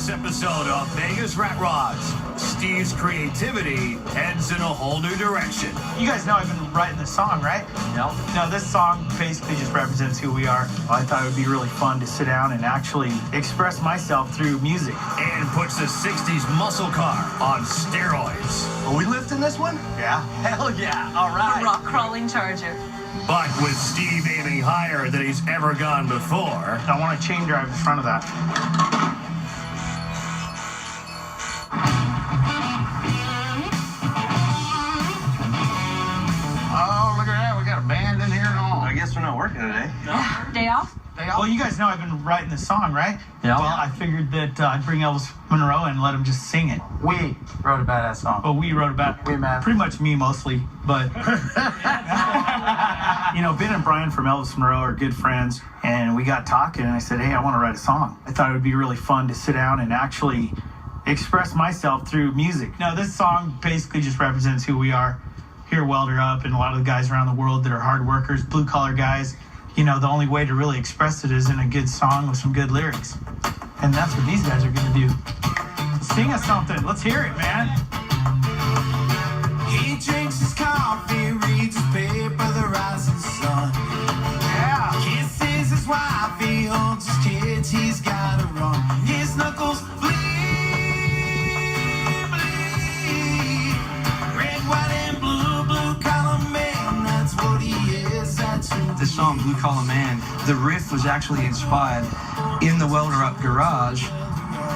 this episode of Vegas Rat Rods, Steve's creativity heads in a whole new direction. You guys know I've been writing this song, right? No. No, this song basically just represents who we are. I thought it would be really fun to sit down and actually express myself through music. And puts the 60s muscle car on steroids. Are we lifting this one? Yeah. Hell yeah. All right. A rock crawling charger. But with Steve aiming higher than he's ever gone before. I want to chain drive in front of that. Oh, look at that. We got a band in here and all. I guess we're not working today. Day off? Well, you guys know I've been writing this song, right? Yeah. Well, I figured that I'd bring Elvis Monroe and let him just sing it. We wrote a badass song. Well, we wrote about We, man. pretty much me mostly, but you know, Ben and Brian from Elvis Monroe are good friends, and we got talking, and I said, hey, I want to write a song. I thought it would be really fun to sit down and actually express myself through music. Now, this song basically just represents who we are here at Welderup and a lot of the guys around the world that are hard workers, blue-collar guys. You know, the only way to really express it is in a good song with some good lyrics. And that's what these guys are going to do. Sing us something. Let's hear it, man. He drinks his coffee, reads his paper, the rising sun. Yeah. Kisses his wife, he holds his kids, he's gotta run. His knuckles bleed, bleed. Red, white, and blue, blue collar man, that's what he is, that's who The song Blue Collar Man, the riff was actually inspired in the Welderup garage,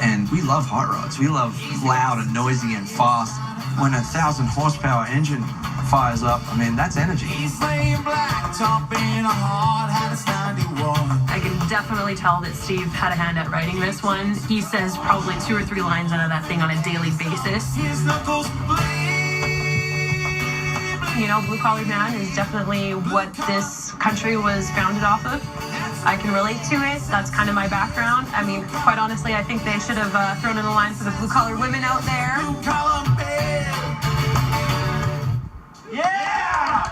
and we love hot rods. We love loud and noisy and fast. When a 1,000 horsepower engine fires up, I mean, that's energy. He's laying blacktop in a hard hat, it's 91. I can definitely tell that Steve had a hand at writing this one. He says probably 2 or 3 lines out of that thing on a daily basis. His knuckles bleed. You know, Blue Collar Man is definitely what this country was founded off of. I can relate to it. That's kind of my background. I mean, quite honestly, I think they should have thrown in a line for the blue collar women out there. Blue collar man. Yeah!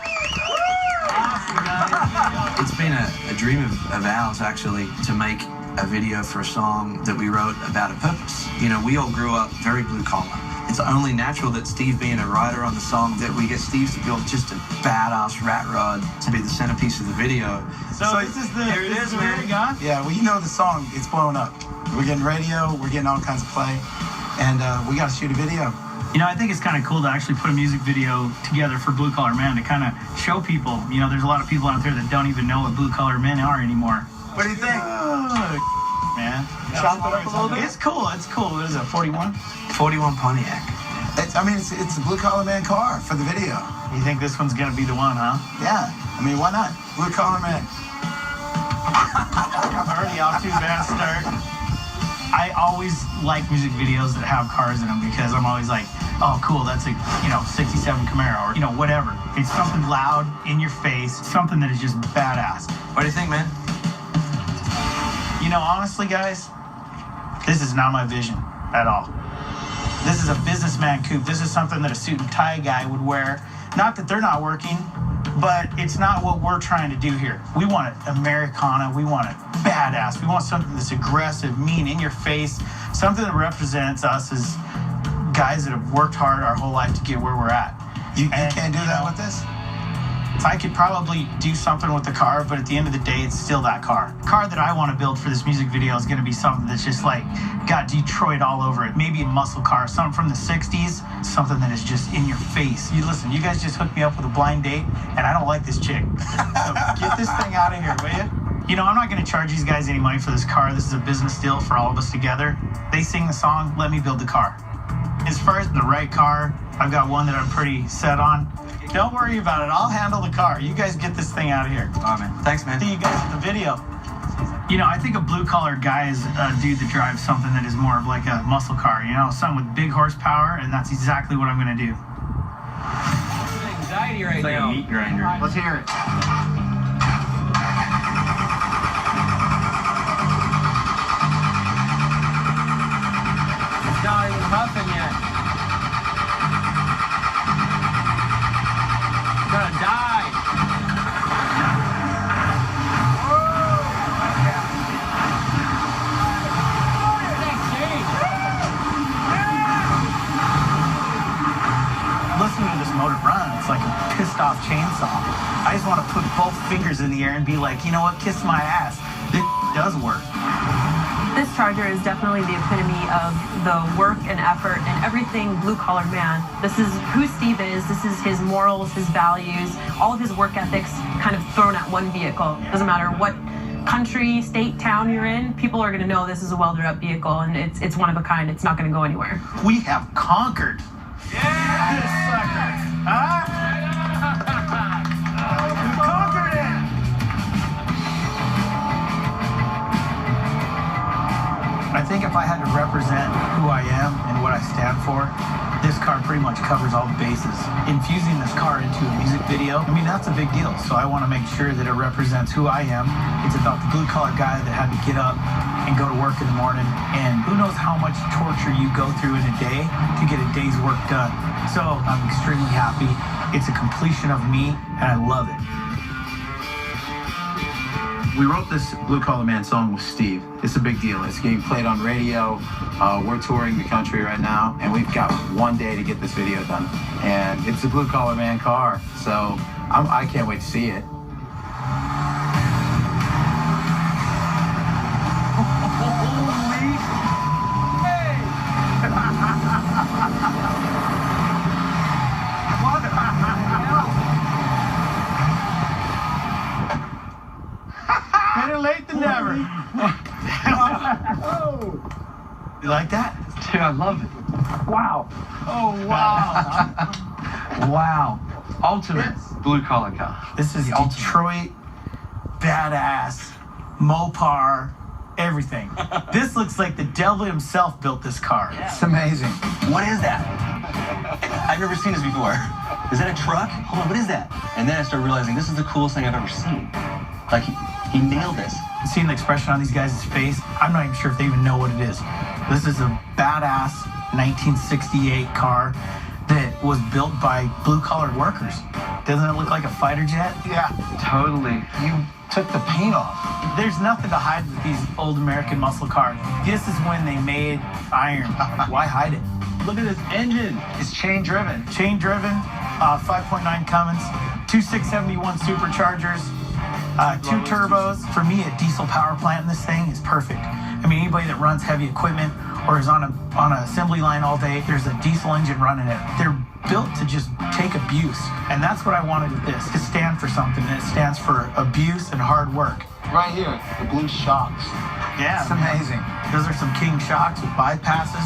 Awesome, guys. It's been a dream of ours, actually, to make a video for a song that we wrote about a purpose. You know, we all grew up very blue collar. It's only natural that Steve, being a writer on the song, that we get Steve to build just a badass rat rod to be the centerpiece of the video. So this is the, here it this is, the man. lyric, huh? Yeah, well, you know the song, it's blowing up. We're getting radio, we're getting all kinds of play, and we got to shoot a video. You know, I think it's kind of cool to actually put a music video together for Blue Collar Man to kind of show people. You know, there's a lot of people out there that don't even know what blue collar men are anymore. What do you think? Man. Chop it up a little bit? It's cool. It's cool. What is it, 41? 41 Pontiac. It's a Blue Collar Man car for the video. You think this one's going to be the one, huh? Yeah, I mean, why not? Blue Collar Man. Already off to a bad start. I always like music videos that have cars in them because I'm always like, oh, cool, that's a, 67 Camaro or, whatever. It's something loud, in your face, something that is just badass. What do you think, man? You know, honestly, guys, this is not my vision at all. This is a businessman coupe. This is something that a suit and tie guy would wear. Not that they're not working, but it's not what we're trying to do here. We want it Americana. We want it badass. We want something that's aggressive, mean, in your face, something that represents us as guys that have worked hard our whole life to get where we're at. You can't do that with this? I could probably do something with the car, but at the end of the day, it's still that car. The car that I want to build for this music video is going to be something that's just like got Detroit all over it. Maybe a muscle car, something from the 60s, something that is just in your face. You listen, you guys just hooked me up with a blind date, and I don't like this chick. So get this thing out of here, will you? You know, I'm not going to charge these guys any money for this car. This is a business deal for all of us together. They sing the song, let me build the car. As far as the right car, I've got one that I'm pretty set on. Don't worry about it. I'll handle the car. You guys get this thing out of here. Oh, man. Thanks, man. See you guys at the video. You know, I think a blue-collar guy is a dude that drives something that is more of like a muscle car, something with big horsepower, and that's exactly what I'm going to do. Anxiety right now. Like a meat grinder. Let's hear it. It's not even huffing yet. Gonna die. Thanks, Jake. pissed off chainsaw. I just want to put both fingers in the air and be like, you know what, kiss my ass. This does work. This Charger is definitely the epitome of the work and effort and everything blue-collar man. This is who Steve is. This is his morals, his values, all of his work ethics kind of thrown at one vehicle. Doesn't matter what country, state, town you're in, people are going to know this is a Welderup vehicle, and it's one of a kind. It's not going to go anywhere. We have conquered. Yeah! This sucker. Huh? We conquered it! I think if I had to represent who I am and what I stand for, this car pretty much covers all the bases. Infusing this car into a music video, I mean, that's a big deal. So I want to make sure that it represents who I am. It's about the blue-collar guy that had to get up and go to work in the morning. And who knows how much torture you go through in a day to get a day's work done. So I'm extremely happy. It's a completion of me, and I love it. We wrote this Blue Collar Man song with Steve. It's a big deal. It's getting played on radio. We're touring the country right now, and we've got one day to get this video done. And it's a Blue Collar Man car, so I can't wait to see it. Better late than never. You like that? Dude, I love it. Wow. Oh, wow. Wow. Ultimate blue-collar car. This is Detroit, badass, Mopar, everything. This looks like the devil himself built this car. It's amazing. What is that? I've never seen this before. Is that a truck? Hold on, what is that? And then I started realizing this is the coolest thing I've ever seen. Like, he nailed this. Seeing the expression on these guys' face, I'm not even sure if they even know what it is. This is a badass 1968 car that was built by blue-collar workers. Doesn't it look like a fighter jet? Yeah, totally. You took the paint off. There's nothing to hide with these old American muscle cars. This is when they made iron. Why hide it? Look at this engine. It's chain-driven. Chain-driven, 5.9 Cummins, two 671 superchargers, two turbos. For me, a diesel power plant in this thing is perfect. I mean, anybody that runs heavy equipment or is on an assembly line all day, there's a diesel engine running it. They're built to just take abuse. And that's what I wanted with this, to stand for something. And it stands for abuse and hard work. Right here, the blue shocks. Yeah, It's amazing. Those are some King shocks with bypasses.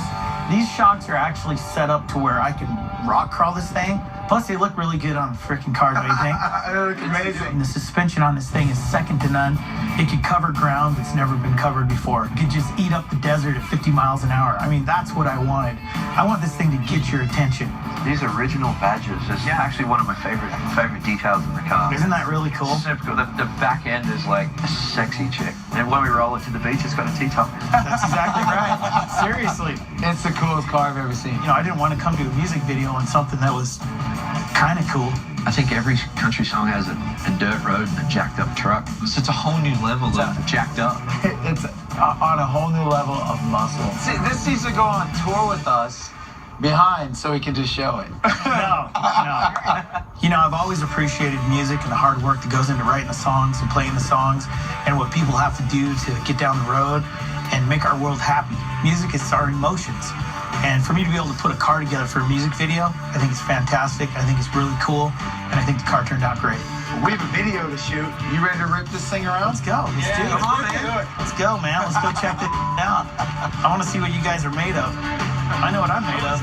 These shocks are actually set up to where I can rock crawl this thing. Plus, they look really good on a freaking car, don't you think? They look amazing. And the suspension on this thing is second to none. It can cover ground that's never been covered before. It could just eat up the desert at 50 miles an hour. I mean, that's what I wanted. I want this thing to get your attention. These original badges is actually one of my favorite details in the car. Isn't that really cool? Super cool. The back end is like a sexy chick. And when we roll it to the beach, it's got a T-top. That's exactly right. Seriously. It's the coolest car I've ever seen. You know, I didn't want to come to a music video on something that was kind of cool. I think every country song has a dirt road and a jacked up truck. So it's a whole new level of jacked up. It's on a whole new level of muscle. See, this needs to go on tour with us behind so we can just show it. No. You know, I've always appreciated music and the hard work that goes into writing the songs and playing the songs and what people have to do to get down the road and make our world happy. Music is our emotions. And for me to be able to put a car together for a music video, I think it's fantastic. I think it's really cool. And I think the car turned out great. We have a video to shoot. You ready to rip this thing around? Let's go. Let's do it. Come on, man. Let's go, man. Let's go check it out. I want to see what you guys are made of. I know what I'm made of.